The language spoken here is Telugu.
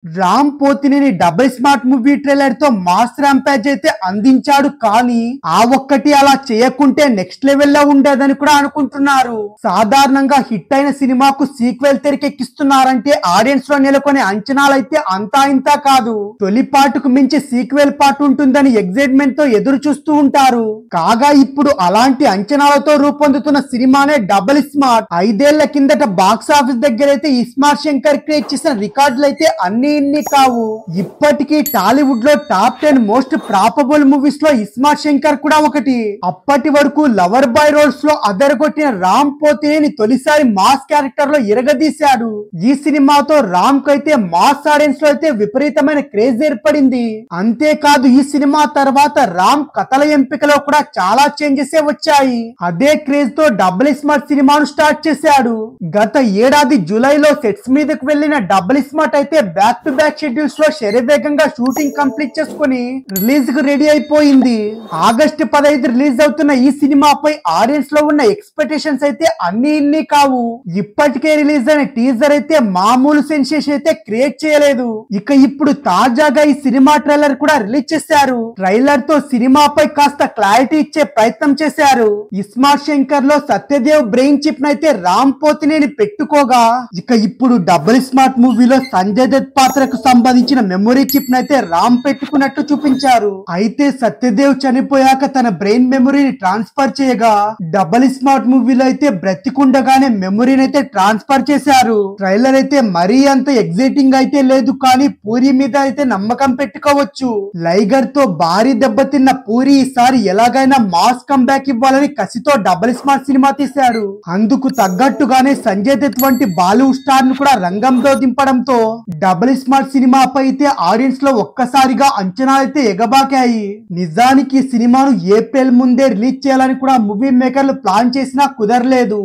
Ram Pothineni double smart movie trailer తో మాస్ ర్యాంపేజ్ అయితే అందించాడు. కానీ ఆ ఒక్కటి అలా చేయకుంటే నెక్స్ట్ లెవెల్ లో ఉండేదని కూడా అనుకుంటున్నారు. సాధారణంగా హిట్ అయిన సినిమాకు సీక్వెల్ తెరకెక్కిస్తున్నారంటే ఆడియన్స్ లో నెలకొనే అంచనాలైతే అంతా ఇంతా కాదు. తొలి పాటుకు మించి సీక్వెల్ పార్ట్ ఉంటుందని ఎగ్జైట్మెంట్ తో ఎదురు చూస్తూ ఉంటారు. కాగా ఇప్పుడు అలాంటి అంచనాలతో రూపొందుతున్న సినిమానే డబుల్ స్మార్ట్. 5 ఏళ్ల కిందట బాక్స్ ఆఫీస్ దగ్గర అయితే ఇస్మార్ట్ శంకర్ క్రియేట్ చేసిన రికార్డులు అయితే ఇన్ని కావు. ఇప్పటికీ టాలీవుడ్ లో టాప్ 10 మోస్ట్ ప్రాపబుల్ మూవీస్ లో ఇస్మార్ట్ శంకర్ కూడా ఒకటి. అప్పటి వరకు లవర్ బాయ్ రోల్స్ లో అదరగొట్టిన రామ్ పోతినేని తొలిసారి మాస్ క్యారెక్టర్ లో ఇరగదీశాడు. ఈ సినిమాతో రామ్ కు అయితే మాస్ ఆడియన్స్ లో అయితే విపరీతమైన క్రేజ్ ఏర్పడింది. అంతేకాదు ఈ సినిమా తర్వాత రామ్ కథల ఎంపికలో కూడా చాలా చేంజెస్ వచ్చాయి. అదే క్రేజ్ తో డబుల్ స్మార్ట్ సినిమాను స్టార్ట్ చేశాడు. గత ఏడాది జూలైలో సెట్స్ మీదకు వెళ్లిన డబుల్ స్మార్ట్ అయితే బ్యాక్ టు బ్యాక్ షెడ్యూల్స్ లో శరవేగంగా షూటింగ్ కంప్లీట్ చేసుకుని రిలీజ్ కు రెడీ అయిపోయింది. ఆగస్టు 15 రిలీజ్ అవుతున్న ఈ సినిమాపై ఆడియన్స్ లో ఉన్న ఎక్స్పెక్టేషన్స్ అయితే ఇన్ని కావు. ఇప్పటికే రిలీజ్ అయిన టీజర్ అయితే మామూలు సెన్సేషన్ అయితే క్రియేట్ చేయలేదు. ఇక ఇప్పుడు తాజాగా ఈ సినిమా ట్రైలర్ కూడా రిలీజ్ చేశారు. ట్రైలర్ తో సినిమాపై కాస్త క్లారిటీ ఇచ్చే ప్రయత్నం చేశారు. ఇస్మార్ట్ శంకర్ లో సత్యదేవ్ బ్రెయిన్ చిప్ నైతే రామ్ పోతినేని పెట్టుకోగా, ఇక ఇప్పుడు డబుల్ స్మార్ట్ మూవీలో సంజయ్ దత్ పాత్రకు సంబంధించిన మెమొరీ చిప్ నైతే రామ్ పెట్టుకున్నట్టు చూపించారు. అయితే సత్యదేవ్ చనిపోయాక తన బ్రెయిన్ మెమొరీని ట్రాన్స్ఫర్ చేయగా, డబుల్ స్మార్ట్ మూవీలో అయితే బ్రతికుండగానే మెమొరీని అయితే ట్రాన్స్ఫర్ చేశారు. ట్రైలర్ అయితే మరీ అంత ఎగ్జైటింగ్ అయితే లేదు, కానీ పూరి మీద అయితే నమ్మకం పెట్టుకోవచ్చు. లైగర్ తో భారీ దెబ్బతిన్న పూరి ఈసారి ఎలాగైనా మాస్ కంబ్యాక్ ఇవ్వాలని కసితో డబుల్ స్మార్ట్ సినిమా తీశాడు. అందుకు తగ్గట్టుగానే సంజయ్ దత్ వంటి బాలీవుడ్ స్టార్ ను కూడా రంగంలో దింపడంతో డబుల్ స్మార్ట్ సినిమాపై అయితే ఆడియన్స్ లో ఒక్కసారిగా అంచనాలు అయితే ఎగబాకాయి. నిజానికి ఈ సినిమాను ఏప్రిల్ ముందే రిలీజ్ చేయాలని కూడా మూవీ మేకర్లు ప్లాన్ చేసినా కుదరలేదు.